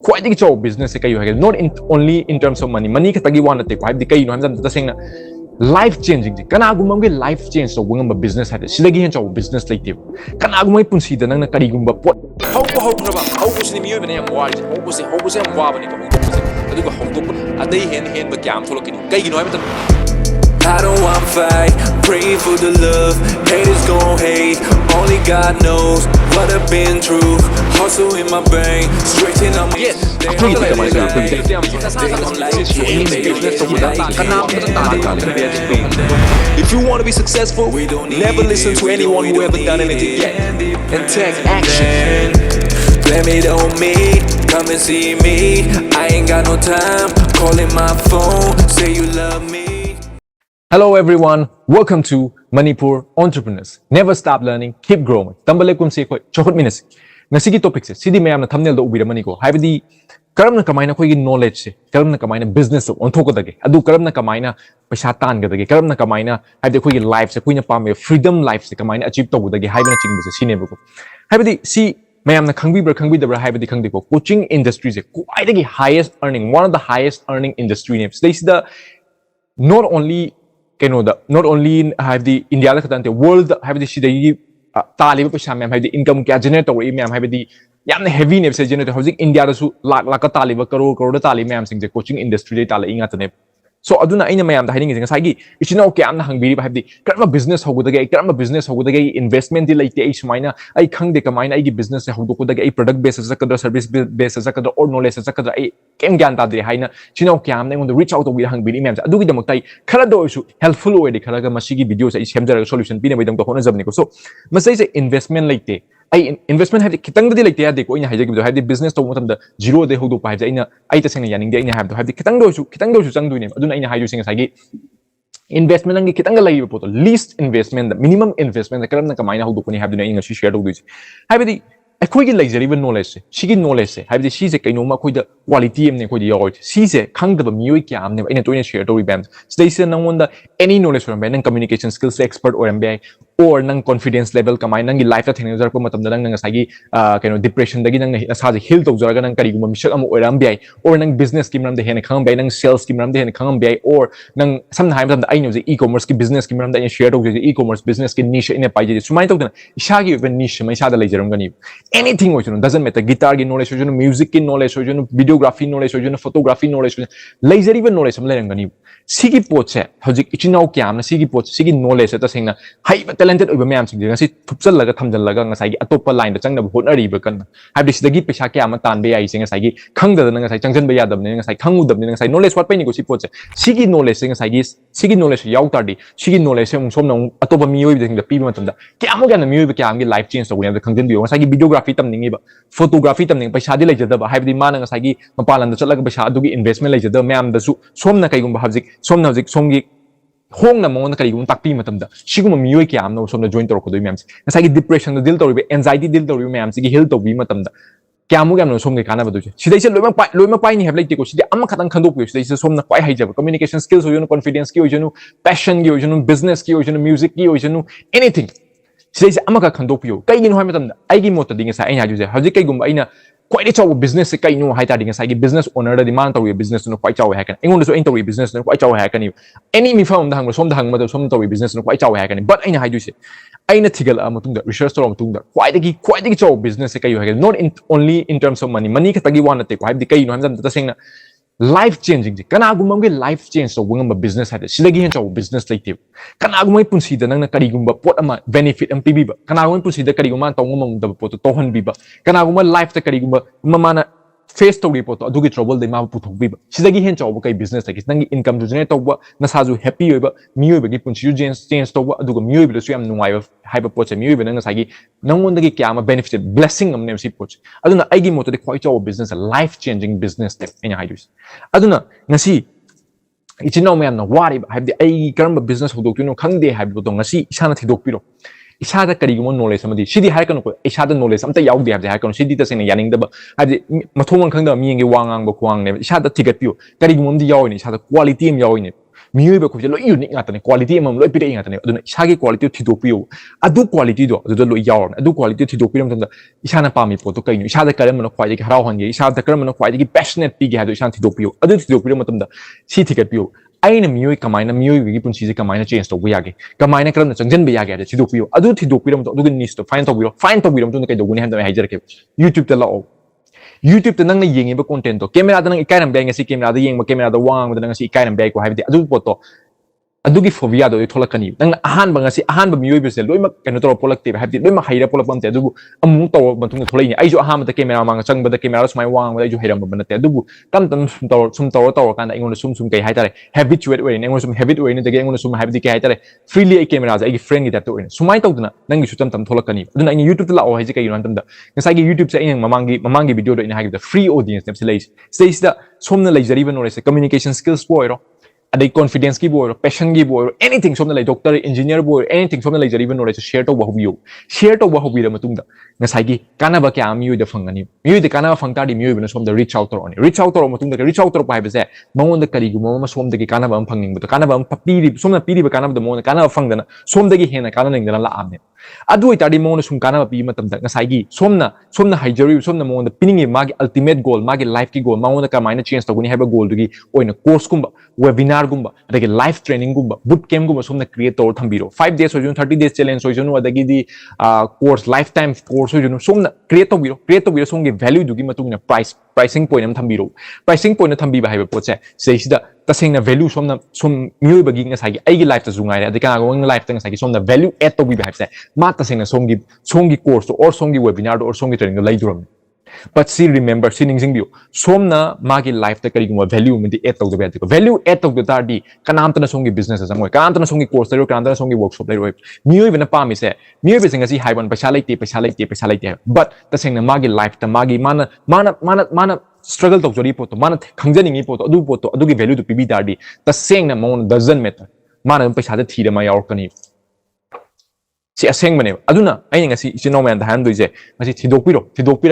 ꯈ꯭ꯋꯥꯏꯗꯒꯤ ꯆꯥꯎꯕ ꯕꯤꯖꯤꯅꯦꯁꯁꯦ ꯀꯩ ꯍꯥꯏꯒꯦ not only in terms of money ꯈꯛꯇꯒꯤ ꯋꯥ ꯅꯠꯇꯦꯀꯣ ꯍꯥꯏꯕꯗꯤ ꯀꯩꯅꯣ ꯍꯥꯏꯕ ꯃꯇꯝꯗ ꯇꯁꯦꯡꯅ life changing ꯀꯅꯥꯒꯨꯝꯕ ꯑꯃꯒꯤ life change ꯇꯧꯕ ꯉꯝꯕ business ꯍꯥꯏꯕ ꯁꯤꯗꯒꯤ ꯍꯦꯟꯅ ꯆꯥꯎꯕ business ꯂꯩꯇꯦꯕ ꯀꯅꯥꯒꯨꯝꯕꯒꯤ ꯄꯨꯟꯁꯤꯗ ꯅꯪꯅ ꯀꯔꯤꯒꯨꯝꯕ ꯄꯣꯠ ꯍꯧꯈ꯭ꯔꯕ ꯍꯧꯕꯁꯤꯅꯤ ꯃꯤꯑꯣꯏꯕꯅ ꯌꯥꯝ ꯋꯥꯔꯤꯁꯦ ꯍꯧꯕꯁꯦ ꯌꯥꯝ ꯋꯥꯕꯅꯤꯀꯣ ꯍꯧꯗꯣꯛꯄꯁꯦ ꯑꯗꯨꯒ ꯍꯧꯗꯣꯛꯄ ꯑꯗꯩ ꯍꯦꯟꯕ ꯀꯌꯥ ꯑꯃ ꯊꯣꯛꯂꯛꯀꯅꯤ ꯀꯩꯒꯤꯅꯣ ꯍꯥꯏꯕ ꯃꯇꯝꯗ I don't want fight, praying for the love. Haters gon' hate, only God knows what I've been through. Hustle in my brain, straighten up my If you want to be successful, never listen to anyone who ever done anything yet, and take action. Blame it on me, come and see me. I ain't got no time, calling my phone, say you love me. Hello everyone, welcome to Manipur Entrepreneurs. Never stop learning, keep growing. TAMBA LEPKUMSI khoi CHAOKHATMINASI. Ngasigi topic se sidi mayam na thumbnail da ubiramani ko. Haibadi karamna kamaina khoi gi knowledge se, karamna kamaina business se onthokadage. Adu karamna kamaina paisa tangadage. Karamna kamaina haibadi khoi gi life se koina pame freedom life se kamaina achieve tawudage haibana chingba se sine bako. Haibadi si mayam na khangbidabra haibadi khangde ko. Coaching industry se quite highest earning, one of the highest earning industry names. This is the not only not only in India the world have the Taliban Pasham have the income generate or imam have the Yam heavy name says generate housing India su like a Taliban crore Taliban sing the coaching industry Tala ingatane. So aduna ina mayam the hiding is sagi it's no okay am hang have the karma business how the karma business how the investment like the age mina I kang de kamina I business how the product basis service basis or knowledge I came ganta de haina chino kyam on the reach out with hang bidi mems adu gidam tai khala do su helpful way de khala ga masigi videos I semjara solution pina bidam to hona jabni ko so masai se investment like te I investment have kitang de like te ade ko ina haje have the business to motam the zero de hodu pa have ina I ta senga yaning de ina have to have the kitang do su chang du ne aduna ina hayu singa sagi investment ang kitang lai po to least investment the minimum investment the karam na kamai na hodu ko ni have duna ina share do du have the ꯑꯩꯈꯣꯏꯒꯤ ꯂꯩꯖꯔꯤꯕ ꯅꯣꯂꯦꯖꯁꯦ ꯁꯤꯒꯤ ꯅꯣꯂꯦꯖꯁꯦ ꯍꯥꯏꯕꯗꯤ ꯁꯤꯁꯦ ꯀꯩꯅꯣꯝꯃ ꯑꯩꯈꯣꯏꯗ quality ꯑꯃꯅꯦ ꯑꯩꯈꯣꯏꯗ ꯌꯥꯎꯔꯤꯁꯦ ꯁꯤꯁꯦ ꯈꯪꯗꯕ ꯃꯤꯑꯣꯏ ꯀꯌꯥ ꯑꯃꯅꯦꯕ ꯑꯩꯅ ꯇꯣꯏꯅ ꯁꯦꯌꯔ ꯇꯧꯔꯤꯕ ꯃꯌꯥꯝꯁꯦ ꯁꯤꯗꯩꯁꯤꯗ ꯅꯪꯉꯣꯟꯗ ꯑꯦꯅꯤ ꯅꯣꯂꯦꯖ ꯑꯣꯏꯔꯝꯕ ꯌꯥꯏ ꯅꯪ ꯀꯝꯃ꯭ꯌꯨꯅꯤꯀꯦꯁꯟ ꯁ꯭ꯀꯤꯜꯁꯦ ꯑꯦꯛꯁꯄꯔꯠ ꯑꯣꯏꯔꯝꯕ ꯌꯥꯏ or nang confidence level kamai nang life ta thengnajarpa matamda nang ngasagi keno depression dagi nang asaje heal tawjaraga nang kari guma misak am oiram bi or nang business ki maramda hena khangam bi nang sales ki maramda hena khangam bi or nang samna haim matamda ai noje e-commerce ki business ki maramda ai share tawje e-commerce business ki niche ine pai je sumai tawdana ishagi even niche mai sada leijaram gani anything oichun doesn't matter guitar ki knowledge oichun music ki knowledge oichun videography knowledge oichun photography knowledge leijari even knowledge am lerang gani sigi potse hojik ichinau kyam na sigi pot sigi knowledge ta sengna hai talented oiba mayam sing ngasi thupchallaga thamjallaga ngasai gi atopa line da changna hotnariba kan habi sidagi paisa kya ma tan be ai sing ngasai gi khangda da ngasai changjan ba yadab ne ngasai khangudab ne ngasai knowledge wat pai ni go si pot se sigi knowledge sing ngasai gi sigi knowledge yaw tardi sigi knowledge sing som na atopa mioi bi da pi matam da kya mo gana mioi ba kya am gi life change to ne khangjan bi ngasai gi videography tam ningi ba photography tam ning paisa di leijada ba habi ma na ngasai gi mapalan da chalaga paisa adu gi investment leijada mayam da su som na kai gum ba habjik som na habjik som gi hong na mong na kari gum takpi matam da sigum mioi kya am no som na join tor ko do mayam ngasai gi depression da deal tor bi anxiety deal tor bi mayam gi heal to bi matam da kya mo gam no som ge kana ba do sidai se loima pai ni have like ko sidai am khatang khandok pi sidai se som na pai haijaba communication skills ho you confidence ki ho you passion ki ho you business ki ho you music ki ho you anything sidai se am ka khandok pi kai gi no ha matam da ai gi mot da ding sa ai ha ju je hajik kai gum aina quite a business kai no hai ta ding sa gi business owner da demand to business no quite chaw ha kan engon so into business no quite chaw ha kan any mi phone da hang som da hang ma da som to business no quite chaw ha kan but aina hai ju se aina thigal amatung da research to amatung da quite chaw business kai ha kan not only in terms of money ka tagi one te ko hai di kai no han da sing na life changing kana gumam ge life change so gumam business ha sidagi hen chaw business like te kana gumai punsi da nang na kari gumba pot ama benefit am pibi ba kana gumai punsi da kari gumma tawngum da pot to hon bi ba kana gumma life ta kari gumba mamana face to report adu gi trouble de ma puthok bi ba sidagi hen chaw kai business like nang income generate to ba nasa ju happy oiba mi oiba gi punsi ju change to ba adu go mi oiba su yam nuai ba hai ba pot mi oiba nang sagi nangon da gi kya ma benefit blessing am nem si pot aduna ai gi moto de quite chaw business life changing business step enya haidus aduna ngasi ichino mayam na wari ba habdi ai karamba business hodok tuno khangde habdo to ngasi isana thidok piro isada karigum knowledge amadi sidi hai kan ko isada knowledge amta yaudi habde hai kan sidi ta sene yaning da ba habdi mathomang khangda mi nge wangang ba khwang ne isada thigat pio karigum amdi yawini isada quality am yawini miyoy ba khoi loi unique ngatane quality amam loi pire ngatane aduna isagi quality thidokpiyo adu quality do adu loi yawr adu quality thidokpiram tamda isana pami poto kainu isada karamana khwai gi harau hange isada karamana khwai gi passionate pi gi hadu isan thidokpiyo adu thidokpiram tamda si thikatpiyo aina miyoy kamaina miyoy gi punsi je kamaina change to yage kamaina karamna changjan ba yage thidokpiyo adu thidokpiram to adu nis to find to biram to kai doguni ham da haijar ke YouTube ta lao YouTube ta nang na yengi ba content to camera da nang ikai ram ngasi camera da yeng ba camera da wang da ngasi ikai ram bai ko haibdi adu poto adugi phobia do tholakani nang ahan ba ngasi ahan ba miyoy bese loi ma kanu to polak te haibdi loi ma haira polak pam te adu amu to bantung tholai ni ai jo ahan da camera ma chang ba da camera smai wang ba ai jo hairam ba na te adu tam tam sum to kan ai ngon sum kai haitare habituate way ngon sum habit way ni da ngon sum habdi kai haitare freely ai camera ai gi friend gi da to ina sumai to duna nang gi su tam tholakani adu ai YouTube ta la o hai ji kai yon tam da ngasai gi YouTube se ai mamangi video do ina hai da free audience nem se lei stage da somna lei jari ba no se communication skills boy adai confidence ki boy passion ki boy anything somna lai doctor engineer boy anything somna lai jari ba no se share to ba hobi ra matung da ngasai gi kana ba kya miyoy da fangani miyoy de kana fangta di miyoy ba som da reach out to matung da reach out to pa ba se mangon da kari gu ma som da gi kana ba phangning ba kana ba piri somna piri ba kana ba mo kana ba fangdana som da gi hena kana ning da la amne adu itadi mo sum kana ba pi matam da ngasai gi somna haijari somna mo da piningi magi ultimate goal magi life ki goal mangon da ka minor change to guni haba goal du gi oina course kumba webinar gumba adagi live training gumba boot camp gumba somna create to thambiro 5 days or 30 days challenge so junu adagi di course lifetime course so junu somna create to biro somgi value du gi matung na pricing point am thambiro pricing point na thambi ba haiba poche seisida tasengna value somna miyoy bagi ngasai gi ai gi life ta zungai adagi ka ngong life ta ngasai gi somna value add to bi ba haibse ma tasengna somgi course or somgi webinar or somgi training lai duram but see remember see ning bio somna magi life ta kari guma value menti add to the value add to the tardi kanam ta na songi business asangoi kanam ta na songi course lero kanam ta na songi workshop lero miyoy bena pa mi se miyoy be singasi haiban paisa laite but tasengna magi life ta magi mana struggle to jori poto mana khangjaningi poto adu gi value to pibi tardi tasengna mon doesn't matter mana paisa ta thira ma yaw kani si aseng mane aduna ai ngasi chino man han doise ngasi thidokpiro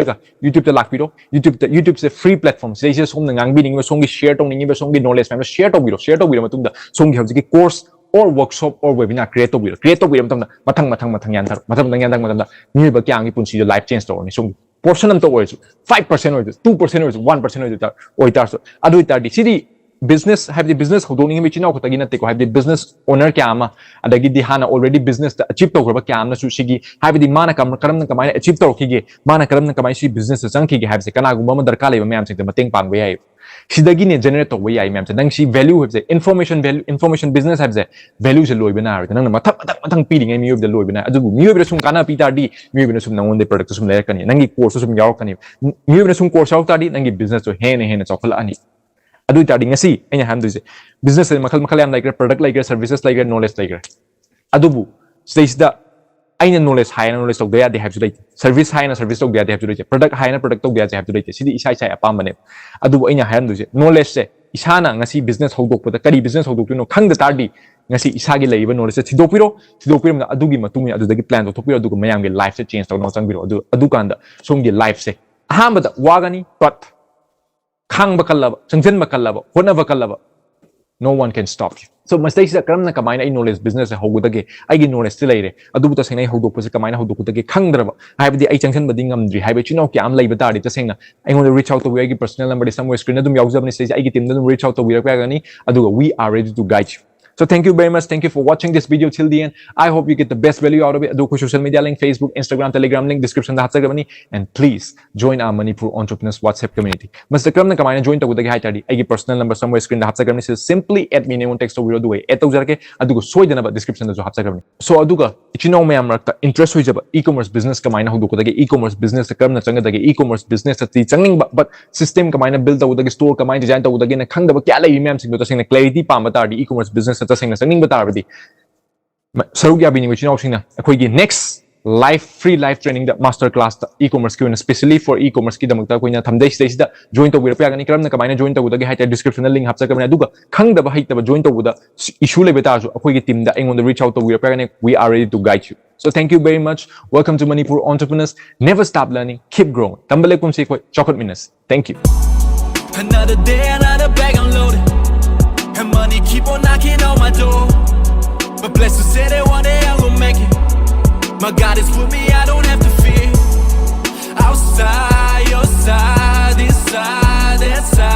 ka YouTube ta lakpiro YouTube se free platform se som ngang bi ning songi share tong ning be songi knowledge mem share to biro matung da songi hauji course or workshop or webinar create to biro mathang yan thar mathang da ni ba kyang gi punsi life change to ni songi portion am to oi 5% oi 2% oi 1% oi tar so adu tar di sidi business have the business hodoni mi china ko tagi na te ko have the business owner kya ama adagi di hana already business ta achieve to ba kya amna su sigi have the mana karam na kamai achieve to ki ge mana karam na kamai si business sang ki ge have se kana gu ma darka le ba myam sing te mateng pang ba yai sidagi ne generate to ba yai myam se nang si value have se information business have se value se loi bana ar nang mathang pi ding mi yob de loi bana adu mi yob sum kana pi tar di mi yob sum nang on de product sum le kani nang gi course sum yaw kani mi yob sum course out tar di nang gi business to he chokla ani adu tadi ngasi aina ham duise business makal yam like product like services like knowledge like adubu stage da aina knowledge high knowledge tok dia they have to like service high na service tok dia they have to like product high na product tok dia they have to like sidi isai apam bane adubu aina ham duise knowledge se isana ngasi business hodok pada kari business hodok no khang da tardi ngasi isagi leiba knowledge se thidokpiro na adugi matung adu dagi plan to thokpiro adugu mayam ge life se change to no changbiro adu kanda somgi life se ahamba da wagani but khang bakalaba changjan bakalaba hona bakalaba no one can stop you so mistake sa karam na kamaina I knowledge business ha hogudage ai gi knowledge still leire adu buta senai hodok pose kamaina hodok dage khangdraba haibdi ai changjan bading amdri haibe chino ki am leiba tari ta senga I want to reach out to we gi personal number somewhere screen adum yaujabni se ai gi team dum reach out to we ra gani adu we are ready to guide you. So thank you very much. Thank you for watching this video till the end. I hope you get the best value out of it. Do social media link, Facebook, Instagram, Telegram link, description da hatsa gabani. And please join our Manipur Entrepreneurs WhatsApp community. Mr. Kram na kamay na join ta gudagi hai tadi. Agi personal number somewhere screen da hatsa gabani. So simply add me name text video do way. Eto jarke adugo soy dana ba description da jo hatsa gabani. So aduga ichino me amrakta interest hoy jaba e-commerce business kamay na hudu gudagi e-commerce business kram na changa dagi e-commerce business ta changning but system kamay na build da gudagi store kamay design ta gudagi na khang da ba kya lai mem sing do ta sing na clarity pa ma tadi e-commerce business ta sing na changning ba tar Saruk ya bini which now sing na akhoi next live free live training the masterclass e-commerce ki especially for e-commerce ki damakta koina thamdai stage da join to wirpa gani karam na kamaina join to budagi hai description link hapsa kamna duga khang da ba hai ta join to buda issue le beta jo akhoi team da engon reach out to wirpa gani we are ready to guide you. So thank you very much. Welcome to Manipur Entrepreneurs. Never stop learning, keep growing. TAMBA LEPKUMSI CHAOKHATMINASI. Thank you. Another day, another bag unloaded. and money keep on knocking on my door. But blessed to say that one day I'm gonna make it. My God is with me, I don't have to fear. Outside, your side, this side, that side.